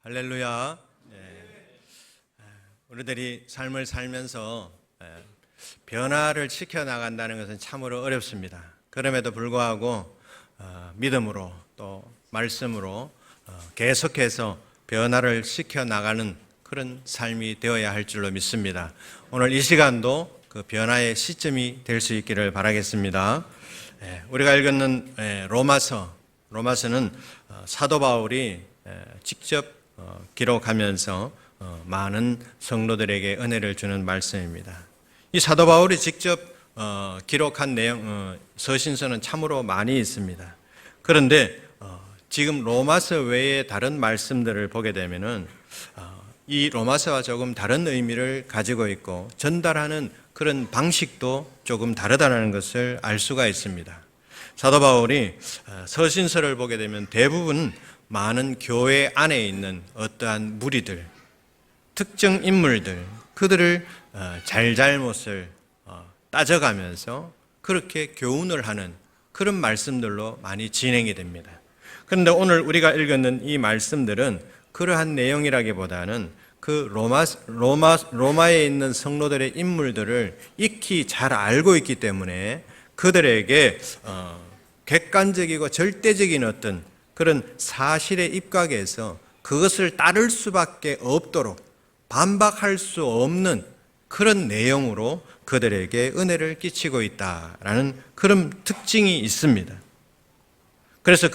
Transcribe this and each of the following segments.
할렐루야. 우리들이 삶을 살면서 변화를 시켜나간다는 것은 참으로 어렵습니다. 그럼에도 불구하고 믿음으로 또 말씀으로 계속해서 변화를 시켜나가는 그런 삶이 되어야 할 줄로 믿습니다. 오늘 이 시간도 그 변화의 시점이 될 수 있기를 바라겠습니다. 우리가 읽는 로마서는 사도 바울이 직접 기록하면서 많은 성도들에게 은혜를 주는 말씀입니다. 이 사도 바울이 직접 기록한 내용, 서신서는 참으로 많이 있습니다. 그런데 지금 로마서 외에 다른 말씀들을 보게 되면은 이 로마서와 조금 다른 의미를 가지고 있고 전달하는 그런 방식도 조금 다르다는 것을 알 수가 있습니다. 사도 바울이 서신서를 보게 되면 대부분 많은 교회 안에 있는 어떠한 무리들, 특정 인물들, 그들을 잘잘못을 따져가면서 그렇게 교훈을 하는 그런 말씀들로 많이 진행이 됩니다. 그런데 오늘 우리가 읽었는 이 말씀들은 그러한 내용이라기보다는 그 로마에 있는 성도들의 인물들을 익히 잘 알고 있기 때문에 그들에게 객관적이고 절대적인 어떤 그런 사실에 입각해서 그것을 따를 수밖에 없도록 반박할 수 없는 그런 내용으로 그들에게 은혜를 끼치고 있다라는 그런 특징이 있습니다. 그래서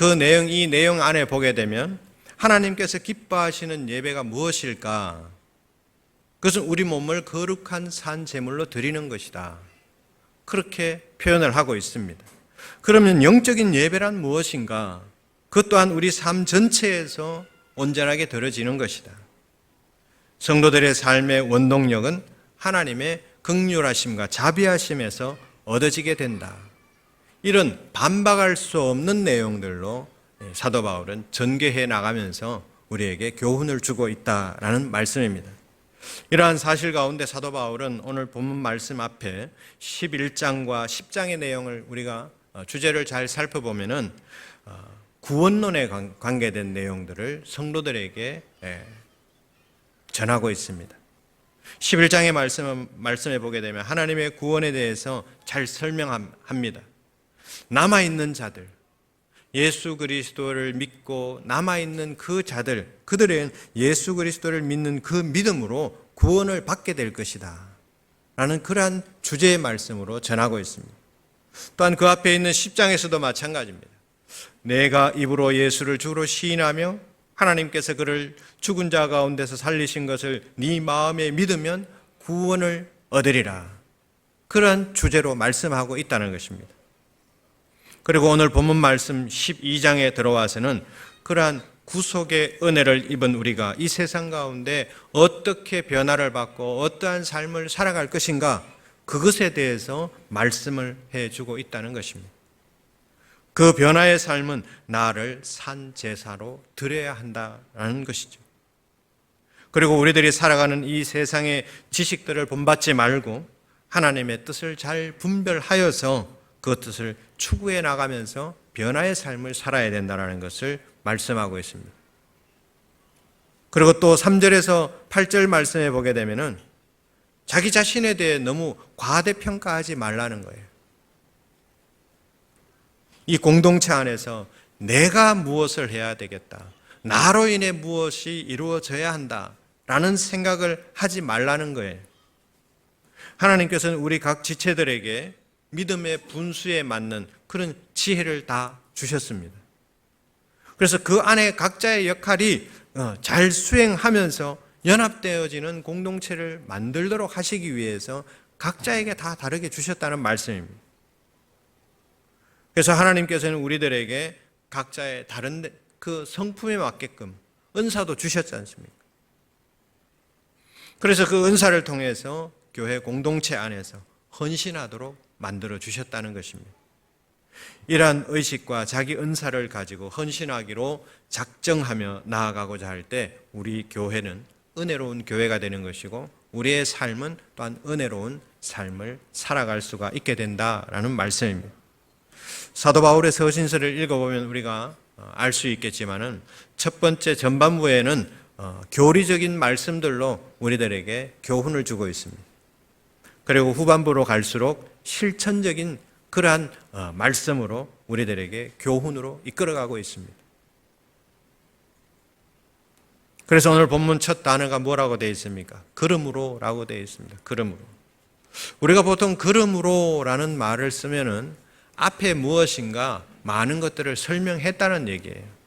이 내용 안에 보게 되면 하나님께서 기뻐하시는 예배가 무엇일까? 그것은 우리 몸을 거룩한 산 제물로 드리는 것이다. 그렇게 표현을 하고 있습니다. 그러면 영적인 예배란 무엇인가? 그것 또한 우리 삶 전체에서 온전하게 드려지는 것이다. 성도들의 삶의 원동력은 하나님의 긍휼하심과 자비하심에서 얻어지게 된다. 이런 반박할 수 없는 내용들로 사도 바울은 전개해 나가면서 우리에게 교훈을 주고 있다라는 말씀입니다. 이러한 사실 가운데 사도 바울은 오늘 본문 말씀 앞에 11장과 10장의 내용을 우리가 주제를 잘 살펴보면은 구원론에 관계된 내용들을 성도들에게 전하고 있습니다. 11장의 말씀에 보게 되면 하나님의 구원에 대해서 잘 설명합니다. 남아있는 자들, 예수 그리스도를 믿고 남아있는 그 자들, 그들은 예수 그리스도를 믿는 그 믿음으로 구원을 받게 될 것이다 라는 그러한 주제의 말씀으로 전하고 있습니다. 또한 그 앞에 있는 10장에서도 마찬가지입니다. 내가 입으로 예수를 주로 시인하며 하나님께서 그를 죽은 자 가운데서 살리신 것을 네 마음에 믿으면 구원을 얻으리라. 그러한 주제로 말씀하고 있다는 것입니다. 그리고 오늘 본문 말씀 12장에 들어와서는 그러한 구속의 은혜를 입은 우리가 이 세상 가운데 어떻게 변화를 받고 어떠한 삶을 살아갈 것인가, 그것에 대해서 말씀을 해주고 있다는 것입니다. 그 변화의 삶은 나를 산 제사로 드려야 한다는 것이죠. 그리고 우리들이 살아가는 이 세상의 지식들을 본받지 말고 하나님의 뜻을 잘 분별하여서 그 뜻을 추구해 나가면서 변화의 삶을 살아야 된다는 것을 말씀하고 있습니다. 그리고 또 3절에서 8절 말씀에 보게 되면은 자기 자신에 대해 너무 과대평가하지 말라는 거예요. 이 공동체 안에서 내가 무엇을 해야 되겠다, 나로 인해 무엇이 이루어져야 한다라는 생각을 하지 말라는 거예요. 하나님께서는 우리 각 지체들에게 믿음의 분수에 맞는 그런 지혜를 다 주셨습니다. 그래서 그 안에 각자의 역할이 잘 수행하면서 연합되어지는 공동체를 만들도록 하시기 위해서 각자에게 다 다르게 주셨다는 말씀입니다. 그래서 하나님께서는 우리들에게 각자의 다른 그 성품에 맞게끔 은사도 주셨지 않습니까? 그래서 그 은사를 통해서 교회 공동체 안에서 헌신하도록 만들어 주셨다는 것입니다. 이러한 의식과 자기 은사를 가지고 헌신하기로 작정하며 나아가고자 할 때 우리 교회는 은혜로운 교회가 되는 것이고 우리의 삶은 또한 은혜로운 삶을 살아갈 수가 있게 된다라는 말씀입니다. 사도 바울의 서신서를 읽어보면 우리가 알 수 있겠지만은 첫 번째 전반부에는 교리적인 말씀들로 우리들에게 교훈을 주고 있습니다. 그리고 후반부로 갈수록 실천적인 그러한 말씀으로 우리들에게 교훈으로 이끌어가고 있습니다. 그래서 오늘 본문 첫 단어가 뭐라고 되어 있습니까? 그러므로라고 되어 있습니다. 그러므로. 우리가 보통 그러므로라는 말을 쓰면은 앞에 무엇인가 많은 것들을 설명했다는 얘기예요.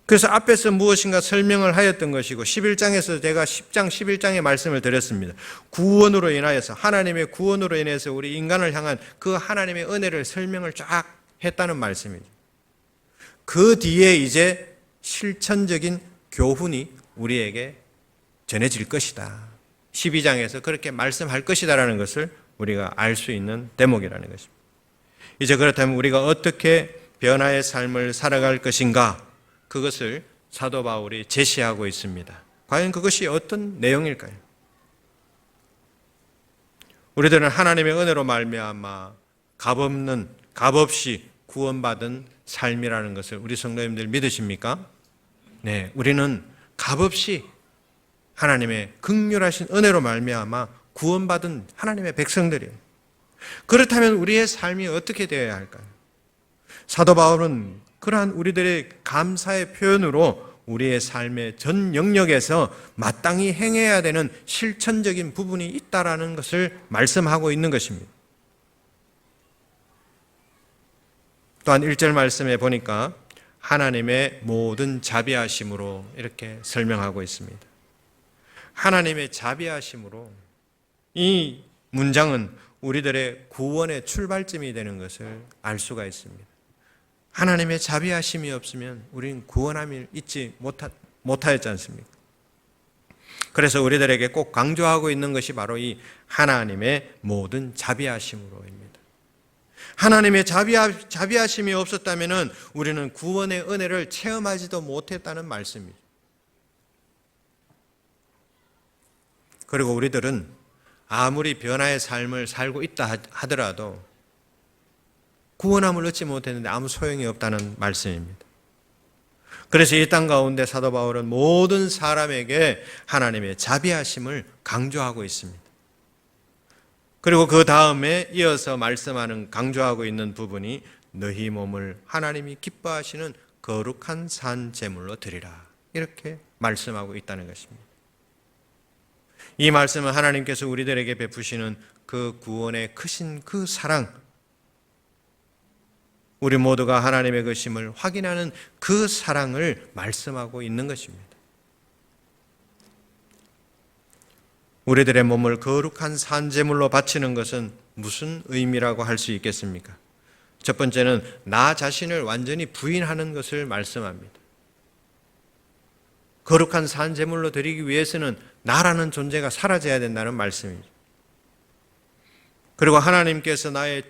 그래서 앞에서 무엇인가 설명을 하였던 것이고 11장에서 제가 10장 11장의 말씀을 드렸습니다. 구원으로 인하여서 하나님의 구원으로 인해서 우리 인간을 향한 그 하나님의 은혜를 설명을 쫙 했다는 말씀이죠. 그 뒤에 이제 실천적인 교훈이 우리에게 전해질 것이다. 12장에서 그렇게 말씀할 것이다라는 것을 우리가 알 수 있는 대목이라는 것입니다. 이제 그렇다면 우리가 어떻게 변화의 삶을 살아갈 것인가? 그것을 사도 바울이 제시하고 있습니다. 과연 그것이 어떤 내용일까요? 우리들은 하나님의 은혜로 말미암아 값없이 구원받은 삶이라는 것을 우리 성도님들 믿으십니까? 네, 우리는 값없이 하나님의 긍휼하신 은혜로 말미암아 구원받은 하나님의 백성들이에요. 그렇다면 우리의 삶이 어떻게 되어야 할까요? 사도 바울은 그러한 우리들의 감사의 표현으로 우리의 삶의 전 영역에서 마땅히 행해야 되는 실천적인 부분이 있다라는 것을 말씀하고 있는 것입니다. 또한 1절 말씀에 보니까 하나님의 모든 자비하심으로 이렇게 설명하고 있습니다. 하나님의 자비하심으로, 이 문장은 우리들의 구원의 출발점이 되는 것을 알 수가 있습니다. 하나님의 자비하심이 없으면 우리는 구원함을 잊지 못하였지 않습니까? 그래서 우리들에게 꼭 강조하고 있는 것이 바로 이 하나님의 모든 자비하심으로입니다. 하나님의 자비하심이 없었다면 우리는 구원의 은혜를 체험하지도 못했다는 말씀이죠. 그리고 우리들은 아무리 변화의 삶을 살고 있다 하더라도 구원함을 얻지 못했는데 아무 소용이 없다는 말씀입니다. 그래서 이 땅 가운데 사도 바울은 모든 사람에게 하나님의 자비하심을 강조하고 있습니다. 그리고 그 다음에 이어서 말씀하는 강조하고 있는 부분이 너희 몸을 하나님이 기뻐하시는 거룩한 산 제물로 드리라, 이렇게 말씀하고 있다는 것입니다. 이 말씀은 하나님께서 우리들에게 베푸시는 그 구원의 크신 그 사랑, 우리 모두가 하나님의 것임을 확인하는 그 사랑을 말씀하고 있는 것입니다. 우리들의 몸을 거룩한 산제물로 바치는 것은 무슨 의미라고 할 수 있겠습니까? 첫 번째는 나 자신을 완전히 부인하는 것을 말씀합니다. 거룩한 산제물로 드리기 위해서는 나라는 존재가 사라져야 된다는 말씀이죠. 그리고 하나님께서 나의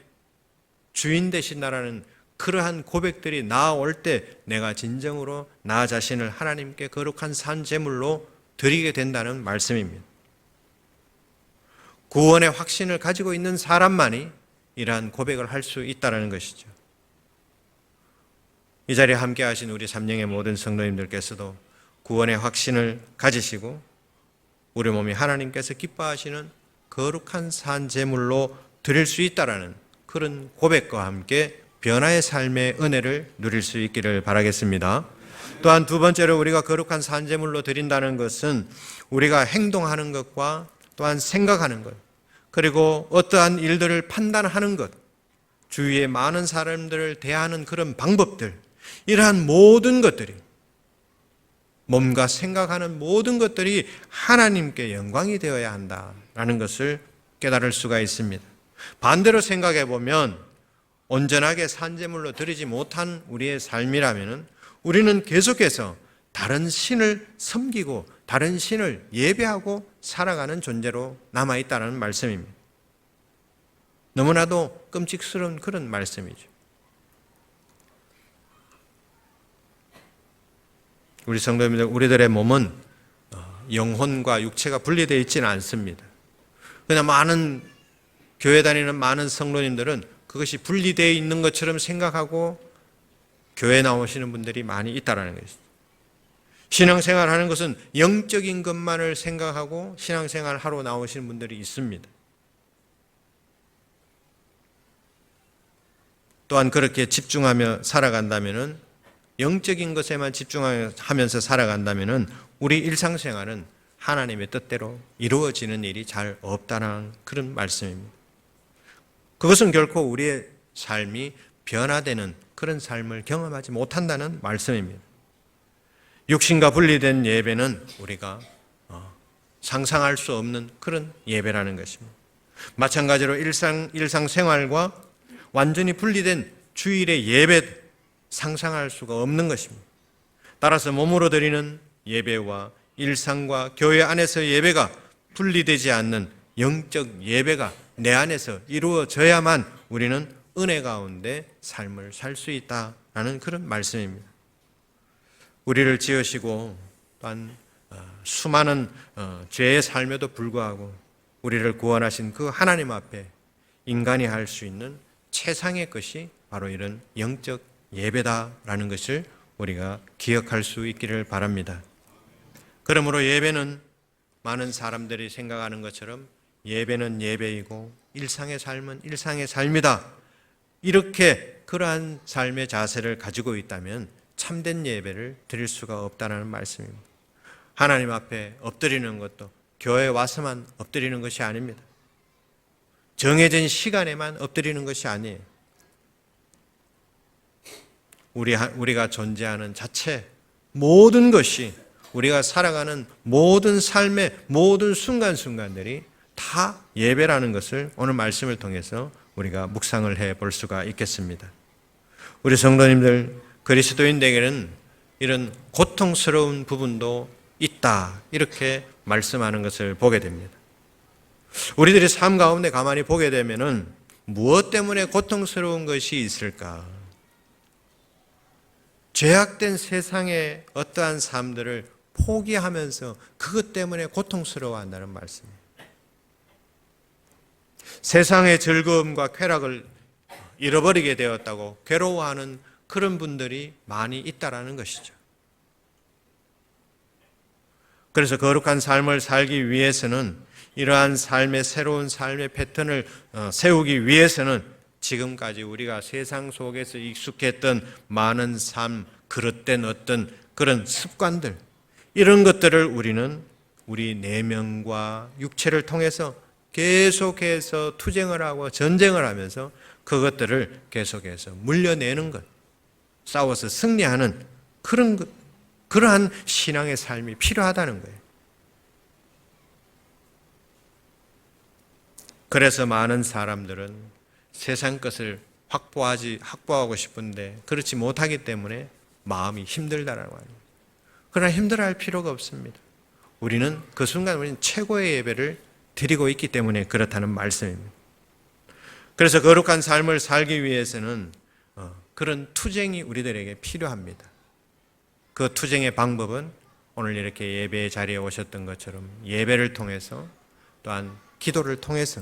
주인 되신다라는 그러한 고백들이 나올 때 내가 진정으로 나 자신을 하나님께 거룩한 산제물로 드리게 된다는 말씀입니다. 구원의 확신을 가지고 있는 사람만이 이러한 고백을 할 수 있다는 것이죠. 이 자리에 함께 하신 우리 삼령의 모든 성도님들께서도 구원의 확신을 가지시고 우리 몸이 하나님께서 기뻐하시는 거룩한 산제물로 드릴 수 있다라는 그런 고백과 함께 변화의 삶의 은혜를 누릴 수 있기를 바라겠습니다. 또한 두 번째로 우리가 거룩한 산제물로 드린다는 것은 우리가 행동하는 것과 또한 생각하는 것, 그리고 어떠한 일들을 판단하는 것, 주위의 많은 사람들을 대하는 그런 방법들, 이러한 모든 것들이, 몸과 생각하는 모든 것들이 하나님께 영광이 되어야 한다라는 것을 깨달을 수가 있습니다. 반대로 생각해 보면 온전하게 산제물로 드리지 못한 우리의 삶이라면 우리는 계속해서 다른 신을 섬기고 다른 신을 예배하고 살아가는 존재로 남아있다는 말씀입니다. 너무나도 끔찍스러운 그런 말씀이죠. 우리 성도님들, 우리들의 몸은 영혼과 육체가 분리되어 있지는 않습니다. 그러나 많은 교회 다니는 많은 성도님들은 그것이 분리되어 있는 것처럼 생각하고 교회 나오시는 분들이 많이 있다는 것이죠. 신앙생활 하는 것은 영적인 것만을 생각하고 신앙생활 하러 나오시는 분들이 있습니다. 또한 그렇게 집중하며 살아간다면은, 영적인 것에만 집중하면서 살아간다면은 우리 일상생활은 하나님의 뜻대로 이루어지는 일이 잘 없다는 그런 말씀입니다. 그것은 결코 우리의 삶이 변화되는 그런 삶을 경험하지 못한다는 말씀입니다. 육신과 분리된 예배는 우리가 상상할 수 없는 그런 예배라는 것입니다. 마찬가지로 일상생활과 완전히 분리된 주일의 예배 상상할 수가 없는 것입니다. 따라서 몸으로 드리는 예배와 일상과 교회 안에서 예배가 분리되지 않는 영적 예배가 내 안에서 이루어져야만 우리는 은혜 가운데 삶을 살 수 있다라는 그런 말씀입니다. 우리를 지으시고 또한 수많은 죄의 삶에도 불구하고 우리를 구원하신 그 하나님 앞에 인간이 할 수 있는 최상의 것이 바로 이런 영적 예배다라는 것을 우리가 기억할 수 있기를 바랍니다. 그러므로 예배는 많은 사람들이 생각하는 것처럼 예배는 예배이고 일상의 삶은 일상의 삶이다, 이렇게 그러한 삶의 자세를 가지고 있다면 참된 예배를 드릴 수가 없다는 말씀입니다. 하나님 앞에 엎드리는 것도 교회에 와서만 엎드리는 것이 아닙니다. 정해진 시간에만 엎드리는 것이 아니에요. 우리가 존재하는 자체, 모든 것이, 우리가 살아가는 모든 삶의 모든 순간순간들이 다 예배라는 것을 오늘 말씀을 통해서 우리가 묵상을 해볼 수가 있겠습니다. 우리 성도님들, 그리스도인에게는 이런 고통스러운 부분도 있다, 이렇게 말씀하는 것을 보게 됩니다. 우리들이 삶 가운데 가만히 보게 되면은 무엇 때문에 고통스러운 것이 있을까? 죄악된 세상의 어떠한 삶들을 포기하면서 그것 때문에 고통스러워한다는 말씀이에요. 세상의 즐거움과 쾌락을 잃어버리게 되었다고 괴로워하는 그런 분들이 많이 있다라는 것이죠. 그래서 거룩한 삶을 살기 위해서는, 이러한 삶의 새로운 삶의 패턴을 세우기 위해서는 지금까지 우리가 세상 속에서 익숙했던 많은 삶, 그릇된 어떤 그런 습관들, 이런 것들을 우리는 우리 내면과 육체를 통해서 계속해서 투쟁을 하고 전쟁을 하면서 그것들을 계속해서 물려내는 것, 싸워서 승리하는 그러한 신앙의 삶이 필요하다는 거예요. 그래서 많은 사람들은 세상 것을 확보하고 싶은데 그렇지 못하기 때문에 마음이 힘들다라고 합니다. 그러나 힘들어할 필요가 없습니다. 우리는 그 순간 우리는 최고의 예배를 드리고 있기 때문에 그렇다는 말씀입니다. 그래서 거룩한 삶을 살기 위해서는 그런 투쟁이 우리들에게 필요합니다. 그 투쟁의 방법은 오늘 이렇게 예배의 자리에 오셨던 것처럼 예배를 통해서, 또한 기도를 통해서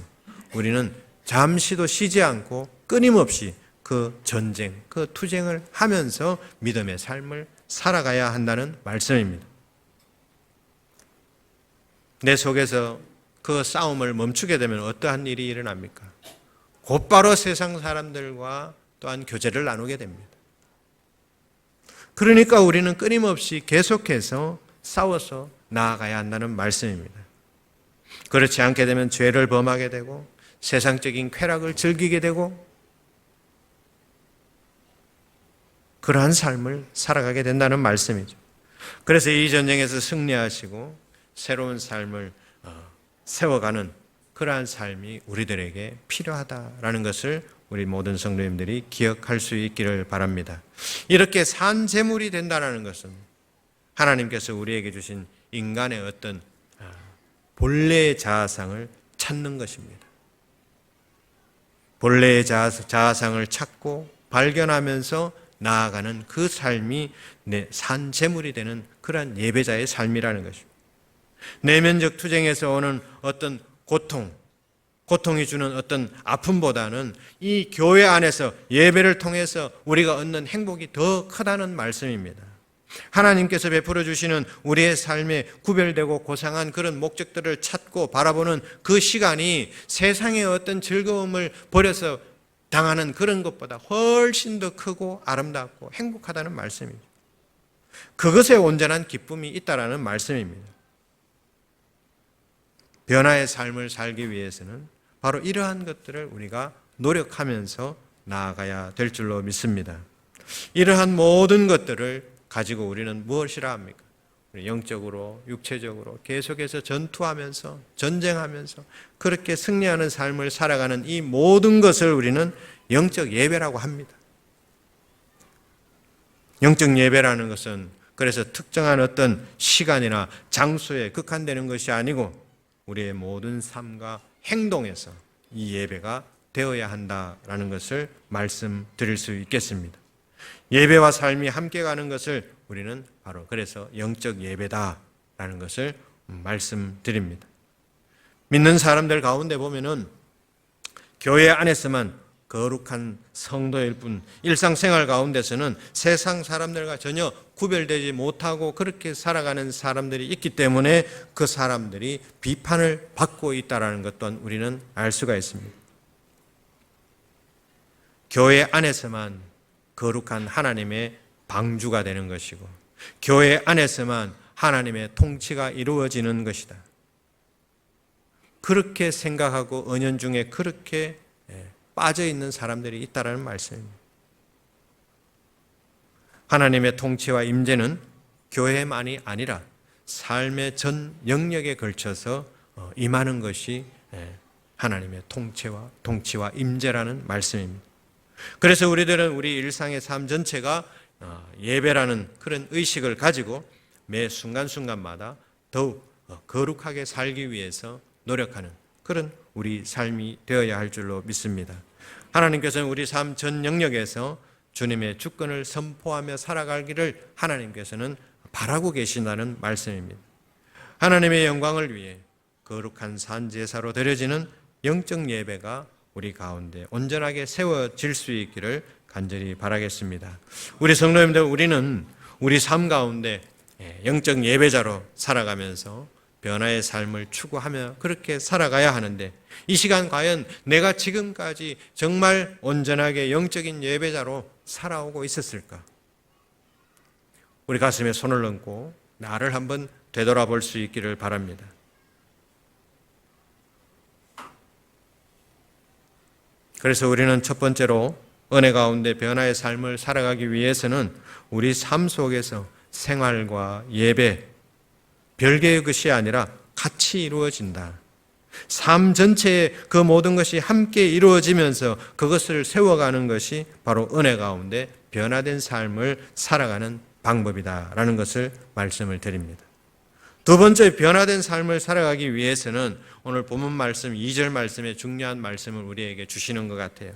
우리는 잠시도 쉬지 않고 끊임없이 그 전쟁, 그 투쟁을 하면서 믿음의 삶을 살아가야 한다는 말씀입니다. 내 속에서 그 싸움을 멈추게 되면 어떠한 일이 일어납니까? 곧바로 세상 사람들과 또한 교제를 나누게 됩니다. 그러니까 우리는 끊임없이 계속해서 싸워서 나아가야 한다는 말씀입니다. 그렇지 않게 되면 죄를 범하게 되고 세상적인 쾌락을 즐기게 되고 그러한 삶을 살아가게 된다는 말씀이죠. 그래서 이 전쟁에서 승리하시고 새로운 삶을 세워가는 그러한 삶이 우리들에게 필요하다라는 것을 우리 모든 성도님들이 기억할 수 있기를 바랍니다. 이렇게 산 제물이 된다는 것은 하나님께서 우리에게 주신 인간의 어떤 본래의 자아상을 찾는 것입니다. 본래의 자아상을 찾고 발견하면서 나아가는 그 삶이 산 제물이 되는 그러한 예배자의 삶이라는 것입니다. 내면적 투쟁에서 오는 어떤 고통이 주는 어떤 아픔보다는 이 교회 안에서 예배를 통해서 우리가 얻는 행복이 더 크다는 말씀입니다. 하나님께서 베풀어 주시는 우리의 삶에 구별되고 고상한 그런 목적들을 찾고 바라보는 그 시간이 세상의 어떤 즐거움을 버려서 당하는 그런 것보다 훨씬 더 크고 아름답고 행복하다는 말씀입니다. 그것에 온전한 기쁨이 있다라는 말씀입니다. 변화의 삶을 살기 위해서는 바로 이러한 것들을 우리가 노력하면서 나아가야 될 줄로 믿습니다. 이러한 모든 것들을 가지고 우리는 무엇이라 합니까? 영적으로, 육체적으로 계속해서 전투하면서, 전쟁하면서 그렇게 승리하는 삶을 살아가는 이 모든 것을 우리는 영적 예배라고 합니다. 영적 예배라는 것은 그래서 특정한 어떤 시간이나 장소에 국한되는 것이 아니고 우리의 모든 삶과 행동에서 이 예배가 되어야 한다라는 것을 말씀드릴 수 있겠습니다. 예배와 삶이 함께 가는 것을 우리는 바로 그래서 영적 예배다라는 것을 말씀드립니다. 믿는 사람들 가운데 보면은 교회 안에서만 거룩한 성도일 뿐 일상생활 가운데서는 세상 사람들과 전혀 구별되지 못하고 그렇게 살아가는 사람들이 있기 때문에 그 사람들이 비판을 받고 있다는 것 또한 우리는 알 수가 있습니다. 교회 안에서만 거룩한 하나님의 방주가 되는 것이고 교회 안에서만 하나님의 통치가 이루어지는 것이다. 그렇게 생각하고 은연중에 그렇게 빠져있는 사람들이 있다는 말씀입니다. 하나님의 통치와 임재는 교회만이 아니라 삶의 전 영역에 걸쳐서 임하는 것이 하나님의 통치와 임재라는 말씀입니다. 그래서 우리들은 우리 일상의 삶 전체가 예배라는 그런 의식을 가지고 매 순간순간마다 더욱 거룩하게 살기 위해서 노력하는 그런 우리 삶이 되어야 할 줄로 믿습니다. 하나님께서는 우리 삶 전 영역에서 주님의 주권을 선포하며 살아가기를 하나님께서는 바라고 계신다는 말씀입니다. 하나님의 영광을 위해 거룩한 산제사로 드려지는 영적 예배가 우리 가운데 온전하게 세워질 수 있기를 간절히 바라겠습니다. 우리 성도님들, 우리는 우리 삶 가운데 영적 예배자로 살아가면서 변화의 삶을 추구하며 그렇게 살아가야 하는데 이 시간 과연 내가 지금까지 정말 온전하게 영적인 예배자로 살아오고 있었을까? 우리 가슴에 손을 얹고 나를 한번 되돌아볼 수 있기를 바랍니다. 그래서 우리는 첫 번째로 은혜 가운데 변화의 삶을 살아가기 위해서는 우리 삶 속에서 생활과 예배, 별개의 것이 아니라 같이 이루어진다. 삶 전체에 그 모든 것이 함께 이루어지면서 그것을 세워가는 것이 바로 은혜 가운데 변화된 삶을 살아가는 방법이다라는 것을 말씀을 드립니다. 두 번째, 변화된 삶을 살아가기 위해서는 오늘 본문 말씀 2절 말씀에 중요한 말씀을 우리에게 주시는 것 같아요.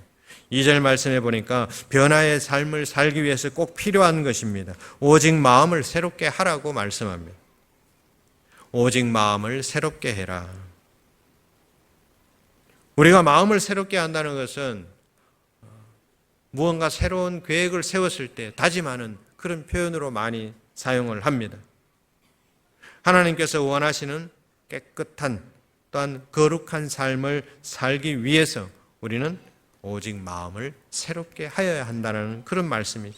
2절 말씀에 보니까 변화의 삶을 살기 위해서 꼭 필요한 것입니다. 오직 마음을 새롭게 하라고 말씀합니다. 오직 마음을 새롭게 해라. 우리가 마음을 새롭게 한다는 것은 무언가 새로운 계획을 세웠을 때 다짐하는 그런 표현으로 많이 사용을 합니다. 하나님께서 원하시는 깨끗한 또한 거룩한 삶을 살기 위해서 우리는 오직 마음을 새롭게 하여야 한다는 그런 말씀이죠.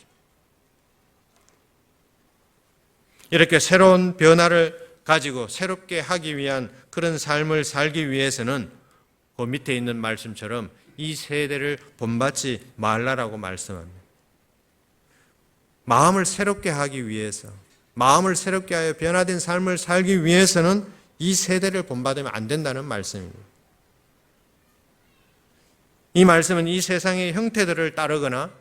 이렇게 새로운 변화를 가지고 새롭게 하기 위한 그런 삶을 살기 위해서는 그 밑에 있는 말씀처럼 이 세대를 본받지 말라라고 말씀합니다. 마음을 새롭게 하기 위해서, 마음을 새롭게 하여 변화된 삶을 살기 위해서는 이 세대를 본받으면 안 된다는 말씀입니다. 이 말씀은 이 세상의 형태들을 따르거나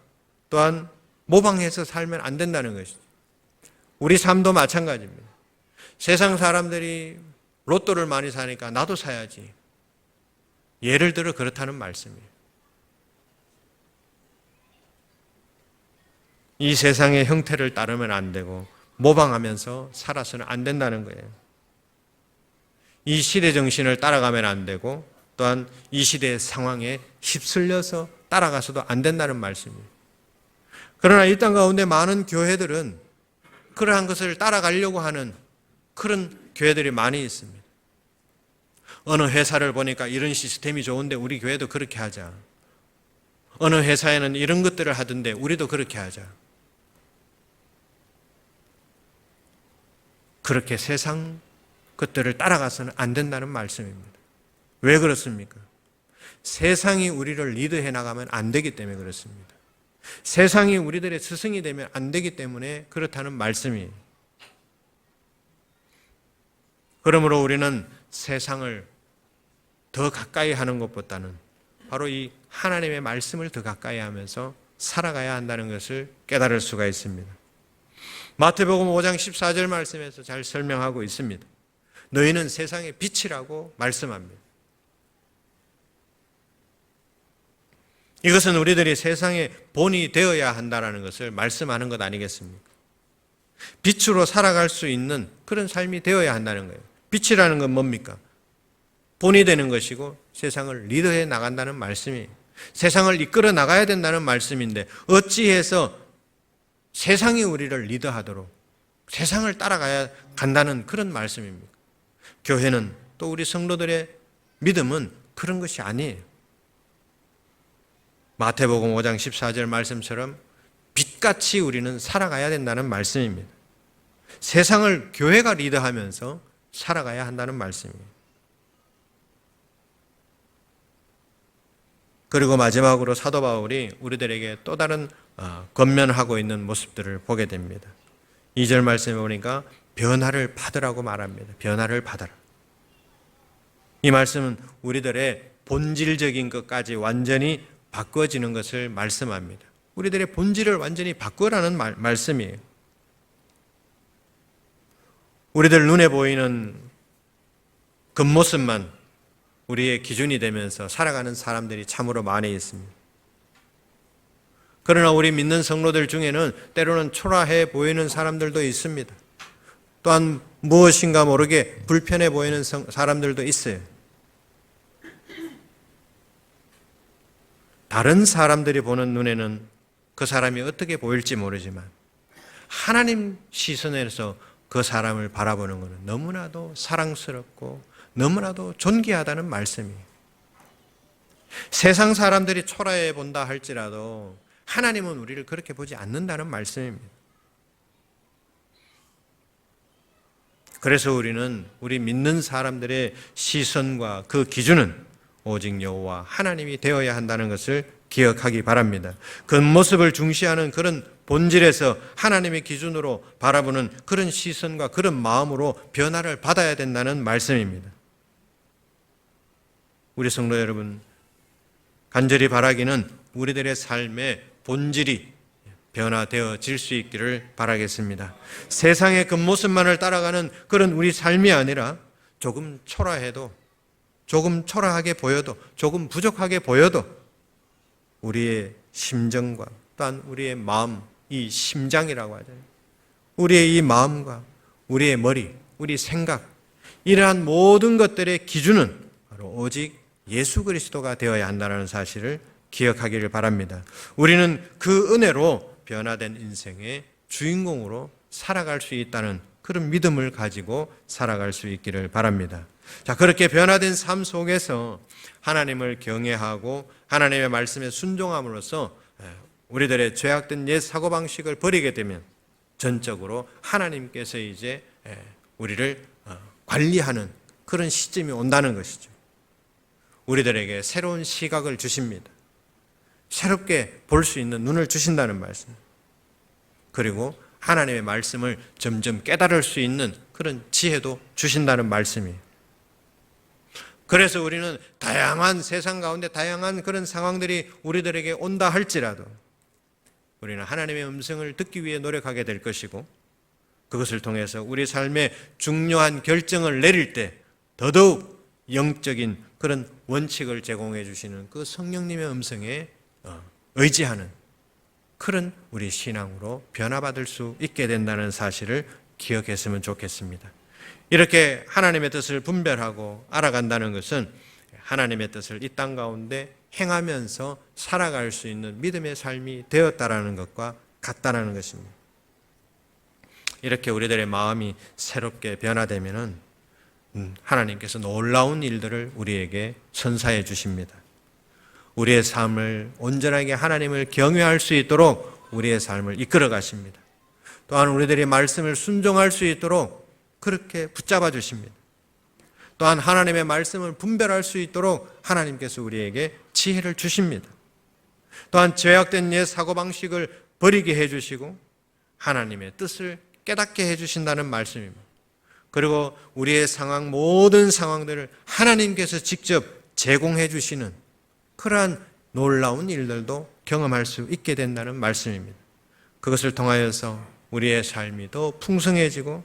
또한 모방해서 살면 안 된다는 것이죠. 우리 삶도 마찬가지입니다. 세상 사람들이 로또를 많이 사니까 나도 사야지. 예를 들어 그렇다는 말씀이에요. 이 세상의 형태를 따르면 안 되고 모방하면서 살아서는 안 된다는 거예요. 이 시대 정신을 따라가면 안 되고 또한 이 시대의 상황에 휩쓸려서 따라가서도 안 된다는 말씀이에요. 그러나 이 땅 가운데 많은 교회들은 그러한 것을 따라가려고 하는 그런 교회들이 많이 있습니다. 어느 회사를 보니까 이런 시스템이 좋은데 우리 교회도 그렇게 하자. 어느 회사에는 이런 것들을 하던데 우리도 그렇게 하자. 그렇게 세상 것들을 따라가서는 안 된다는 말씀입니다. 왜 그렇습니까? 세상이 우리를 리드해 나가면 안 되기 때문에 그렇습니다. 세상이 우리들의 스승이 되면 안 되기 때문에 그렇다는 말씀이에요. 그러므로 우리는 세상을 더 가까이 하는 것보다는 바로 이 하나님의 말씀을 더 가까이 하면서 살아가야 한다는 것을 깨달을 수가 있습니다. 마태복음 5장 14절 말씀에서 잘 설명하고 있습니다. 너희는 세상의 빛이라고 말씀합니다. 이것은 우리들이 세상의 본이 되어야 한다는 것을 말씀하는 것 아니겠습니까? 빛으로 살아갈 수 있는 그런 삶이 되어야 한다는 거예요. 빛이라는 건 뭡니까? 본이 되는 것이고 세상을 리더해 나간다는 말씀이에요. 세상을 이끌어 나가야 된다는 말씀인데 어찌해서 세상이 우리를 리더하도록 세상을 따라가야 간다는 그런 말씀입니다. 교회는 또 우리 성도들의 믿음은 그런 것이 아니에요. 마태복음 5장 14절 말씀처럼 빛같이 우리는 살아가야 된다는 말씀입니다. 세상을 교회가 리더하면서 살아가야 한다는 말씀이에요. 그리고 마지막으로 사도 바울이 우리들에게 또 다른 권면하고 있는 모습들을 보게 됩니다. 2절 말씀에 보니까 변화를 받으라고 말합니다. 변화를 받아라. 이 말씀은 우리들의 본질적인 것까지 완전히 바꿔지는 것을 말씀합니다. 우리들의 본질을 완전히 바꾸라는 말씀이에요. 우리들 눈에 보이는 겉모습만 우리의 기준이 되면서 살아가는 사람들이 참으로 많이 있습니다. 그러나 우리 믿는 성도들 중에는 때로는 초라해 보이는 사람들도 있습니다. 또한 무엇인가 모르게 불편해 보이는 사람들도 있어요. 다른 사람들이 보는 눈에는 그 사람이 어떻게 보일지 모르지만 하나님 시선에서 그 사람을 바라보는 것은 너무나도 사랑스럽고 너무나도 존귀하다는 말씀이에요. 세상 사람들이 초라해 본다 할지라도 하나님은 우리를 그렇게 보지 않는다는 말씀입니다. 그래서 우리는 우리 믿는 사람들의 시선과 그 기준은 오직 여호와 하나님이 되어야 한다는 것을 기억하기 바랍니다. 겉모습을 중시하는 그런 본질에서 하나님의 기준으로 바라보는 그런 시선과 그런 마음으로 변화를 받아야 된다는 말씀입니다. 우리 성도 여러분, 간절히 바라기는 우리들의 삶의 본질이 변화되어질 수 있기를 바라겠습니다. 세상의 겉모습만을 따라가는 그런 우리 삶이 아니라 조금 초라해도, 조금 초라하게 보여도, 조금 부족하게 보여도 우리의 심정과 또한 우리의 마음, 이 심장이라고 하잖아요. 우리의 이 마음과 우리의 머리, 우리 생각, 이러한 모든 것들의 기준은 바로 오직 예수 그리스도가 되어야 한다는 사실을 기억하기를 바랍니다. 우리는 그 은혜로 변화된 인생의 주인공으로 살아갈 수 있다는 그런 믿음을 가지고 살아갈 수 있기를 바랍니다. 자, 그렇게 변화된 삶 속에서 하나님을 경외하고 하나님의 말씀에 순종함으로써 우리들의 죄악된 옛 사고방식을 버리게 되면 전적으로 하나님께서 이제 우리를 관리하는 그런 시점이 온다는 것이죠. 우리들에게 새로운 시각을 주십니다. 새롭게 볼 수 있는 눈을 주신다는 말씀. 그리고 하나님의 말씀을 점점 깨달을 수 있는 그런 지혜도 주신다는 말씀이에요. 그래서 우리는 다양한 세상 가운데 다양한 그런 상황들이 우리들에게 온다 할지라도 우리는 하나님의 음성을 듣기 위해 노력하게 될 것이고 그것을 통해서 우리 삶의 중요한 결정을 내릴 때 더더욱 영적인 그런 원칙을 제공해 주시는 그 성령님의 음성에 의지하는 그런 우리 신앙으로 변화받을 수 있게 된다는 사실을 기억했으면 좋겠습니다. 이렇게 하나님의 뜻을 분별하고 알아간다는 것은 하나님의 뜻을 이 땅 가운데 행하면서 살아갈 수 있는 믿음의 삶이 되었다라는 것과 같다라는 것입니다. 이렇게 우리들의 마음이 새롭게 변화되면은 하나님께서 놀라운 일들을 우리에게 선사해 주십니다. 우리의 삶을 온전하게 하나님을 경외할 수 있도록 우리의 삶을 이끌어 가십니다. 또한 우리들이 말씀을 순종할 수 있도록 그렇게 붙잡아 주십니다. 또한 하나님의 말씀을 분별할 수 있도록 하나님께서 우리에게 지혜를 주십니다. 또한 죄악된 옛 사고방식을 버리게 해주시고 하나님의 뜻을 깨닫게 해주신다는 말씀입니다. 그리고 우리의 상황, 모든 상황들을 하나님께서 직접 제공해 주시는 그러한 놀라운 일들도 경험할 수 있게 된다는 말씀입니다. 그것을 통하여서 우리의 삶이 더 풍성해지고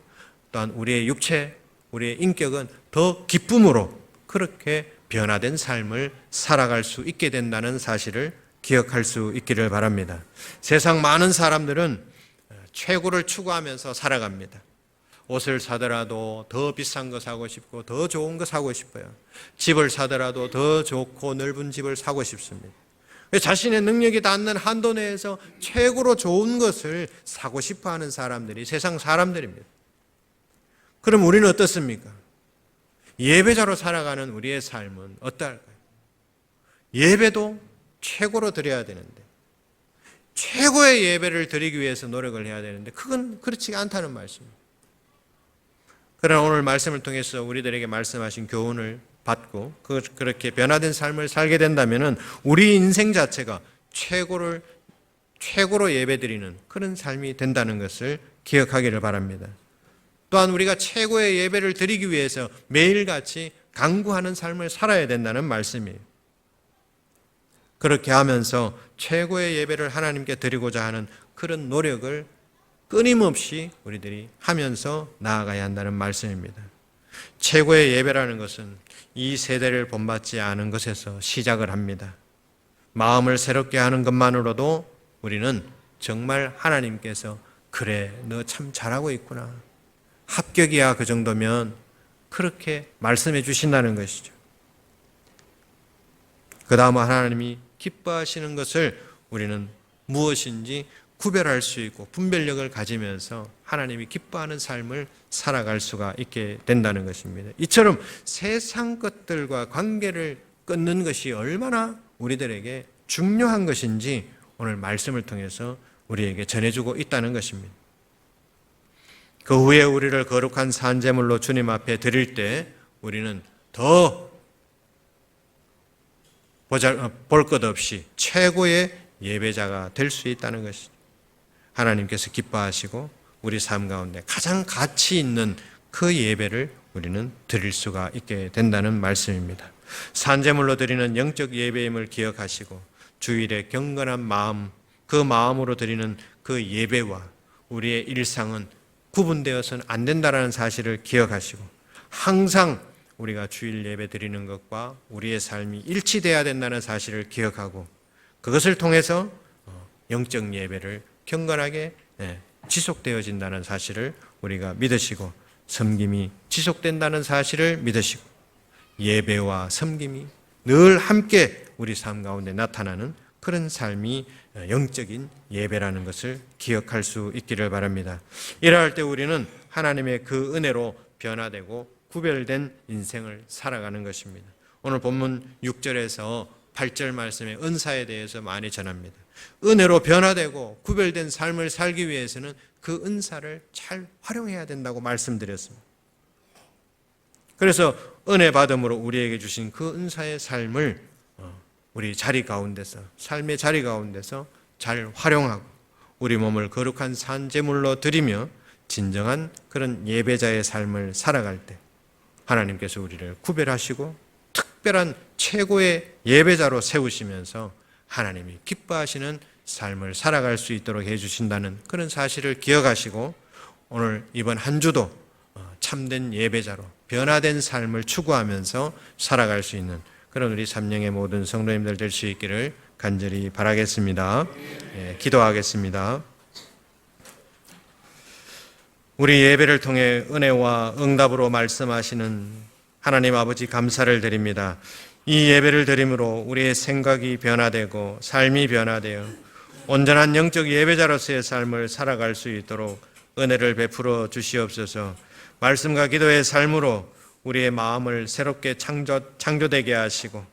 또한 우리의 육체, 우리의 인격은 더 기쁨으로 그렇게 변화된 삶을 살아갈 수 있게 된다는 사실을 기억할 수 있기를 바랍니다. 세상 많은 사람들은 최고를 추구하면서 살아갑니다. 옷을 사더라도 더 비싼 거 사고 싶고 더 좋은 거 사고 싶어요. 집을 사더라도 더 좋고 넓은 집을 사고 싶습니다. 자신의 능력이 닿는 한도 내에서 최고로 좋은 것을 사고 싶어하는 사람들이 세상 사람들입니다. 그럼 우리는 어떻습니까? 예배자로 살아가는 우리의 삶은 어떨까요? 예배도 최고로 드려야 되는데 최고의 예배를 드리기 위해서 노력을 해야 되는데 그건 그렇지가 않다는 말씀입니다. 그러나 오늘 말씀을 통해서 우리들에게 말씀하신 교훈을 받고 그렇게 변화된 삶을 살게 된다면 우리 인생 자체가 최고로 예배드리는 그런 삶이 된다는 것을 기억하기를 바랍니다. 또한 우리가 최고의 예배를 드리기 위해서 매일같이 간구하는 삶을 살아야 된다는 말씀이에요. 그렇게 하면서 최고의 예배를 하나님께 드리고자 하는 그런 노력을 끊임없이 우리들이 하면서 나아가야 한다는 말씀입니다. 최고의 예배라는 것은 이 세대를 본받지 않은 것에서 시작을 합니다. 마음을 새롭게 하는 것만으로도 우리는 정말 하나님께서 그래, 너 참 잘하고 있구나. 합격이야 그 정도면 그렇게 말씀해 주신다는 것이죠. 그 다음 하나님이 기뻐하시는 것을 우리는 무엇인지 구별할 수 있고 분별력을 가지면서 하나님이 기뻐하는 삶을 살아갈 수가 있게 된다는 것입니다. 이처럼 세상 것들과 관계를 끊는 것이 얼마나 우리들에게 중요한 것인지 오늘 말씀을 통해서 우리에게 전해주고 있다는 것입니다. 그 후에 우리를 거룩한 산제물로 주님 앞에 드릴 때 우리는 더 볼 것 없이 최고의 예배자가 될 수 있다는 것이죠. 하나님께서 기뻐하시고 우리 삶 가운데 가장 가치 있는 그 예배를 우리는 드릴 수가 있게 된다는 말씀입니다. 산제물로 드리는 영적 예배임을 기억하시고 주일의 경건한 마음, 그 마음으로 드리는 그 예배와 우리의 일상은 구분되어서는 안 된다는 사실을 기억하시고 항상 우리가 주일 예배 드리는 것과 우리의 삶이 일치돼야 된다는 사실을 기억하고 그것을 통해서 영적 예배를 경건하게 지속되어진다는 사실을 우리가 믿으시고 섬김이 지속된다는 사실을 믿으시고 예배와 섬김이 늘 함께 우리 삶 가운데 나타나는 그런 삶이 영적인 예배라는 것을 기억할 수 있기를 바랍니다. 이러할 때 우리는 하나님의 그 은혜로 변화되고 구별된 인생을 살아가는 것입니다. 오늘 본문 6절에서 8절 말씀의 은사에 대해서 많이 전합니다. 은혜로 변화되고 구별된 삶을 살기 위해서는 그 은사를 잘 활용해야 된다고 말씀드렸습니다. 그래서 은혜 받음으로 우리에게 주신 그 은사의 삶을 우리 자리 가운데서 삶의 자리 가운데서 잘 활용하고 우리 몸을 거룩한 산제물로 드리며 진정한 그런 예배자의 삶을 살아갈 때 하나님께서 우리를 구별하시고 특별한 최고의 예배자로 세우시면서 하나님이 기뻐하시는 삶을 살아갈 수 있도록 해주신다는 그런 사실을 기억하시고 오늘 이번 한 주도 참된 예배자로 변화된 삶을 추구하면서 살아갈 수 있는 그런 우리 삼령의 모든 성도님들 될 수 있기를 간절히 바라겠습니다. 기도하겠습니다. 우리 예배를 통해 은혜와 응답으로 말씀하시는 하나님 아버지 감사를 드립니다. 이 예배를 드림으로 우리의 생각이 변화되고 삶이 변화되어 온전한 영적 예배자로서의 삶을 살아갈 수 있도록 은혜를 베풀어 주시옵소서. 말씀과 기도의 삶으로 우리의 마음을 새롭게 창조되게 하시고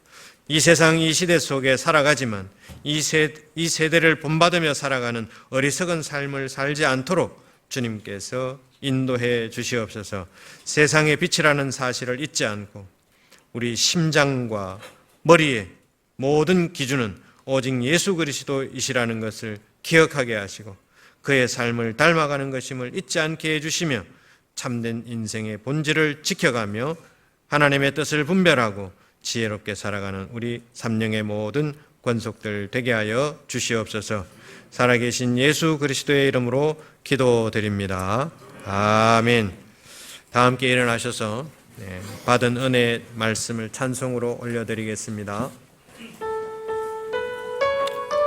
이 세상 이 시대 속에 살아가지만 이 세대를 본받으며 살아가는 어리석은 삶을 살지 않도록 주님께서 인도해 주시옵소서. 세상의 빛이라는 사실을 잊지 않고 우리 심장과 머리의 모든 기준은 오직 예수 그리스도이시라는 것을 기억하게 하시고 그의 삶을 닮아가는 것임을 잊지 않게 해주시며 참된 인생의 본질을 지켜가며 하나님의 뜻을 분별하고 지혜롭게 살아가는 우리 삼령의 모든 권속들 되게 하여 주시옵소서. 살아계신 예수 그리스도의 이름으로 기도드립니다. 아멘. 다 함께 일어나셔서 받은 은혜의 말씀을 찬송으로 올려드리겠습니다.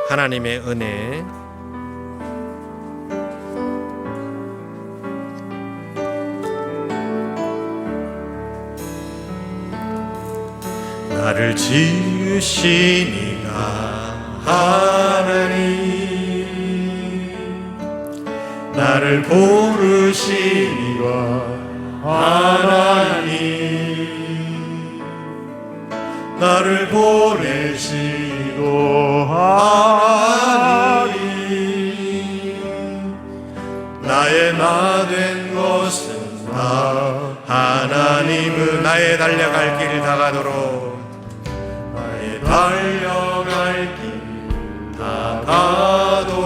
하나님의 은혜. 나를 지으신 이가 하나님, 나를 고르신 이가 하나님, 나를 보내시고 하나님, 나의 나 된 것은 나 하나님은 나의 달려갈 길 다가도록 달려갈 길 다가도록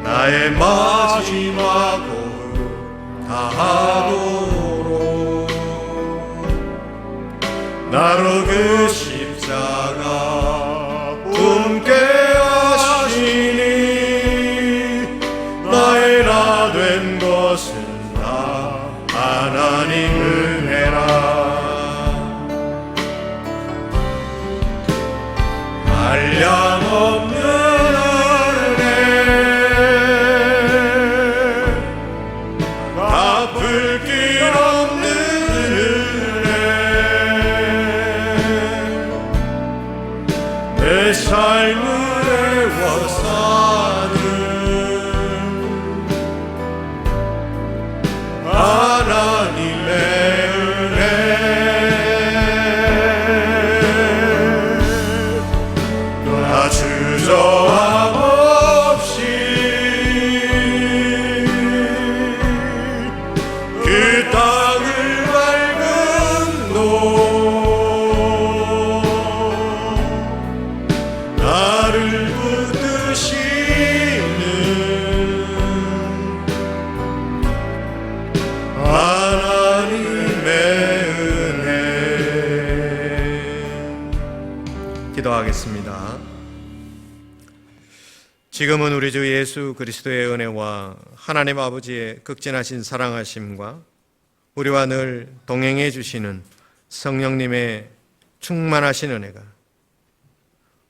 나의 마지막 고름 다하도록 나로 그 십자가 품게 하시니 나의 나 된 것은 나 하나님 은혜라. 한량없는 은혜 갚을 길 없는 은혜 내 삶을 애워사는 하나님의 은혜 주저함 없이 그 땅을 맑은 노 나를 붙드시는 하나님의 은혜. 기도하겠습니다. 지금은 우리 주 예수 그리스도의 은혜와 하나님 아버지의 극진하신 사랑하심과 우리와 늘 동행해 주시는 성령님의 충만하신 은혜가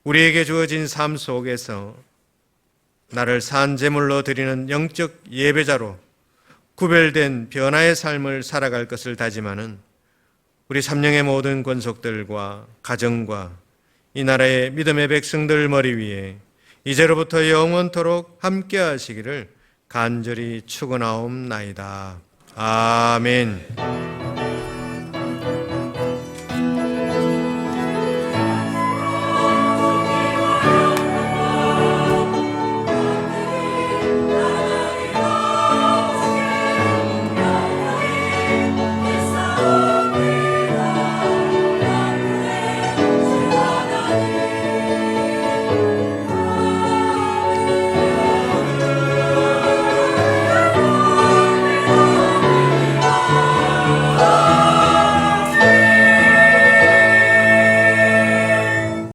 우리에게 주어진 삶 속에서 나를 산제물로 드리는 영적 예배자로 구별된 변화의 삶을 살아갈 것을 다짐하는 우리 삼령의 모든 권속들과 가정과 이 나라의 믿음의 백성들 머리 위에 이제로부터 영원토록 함께 하시기를 간절히 축원하옵나이다. 아멘.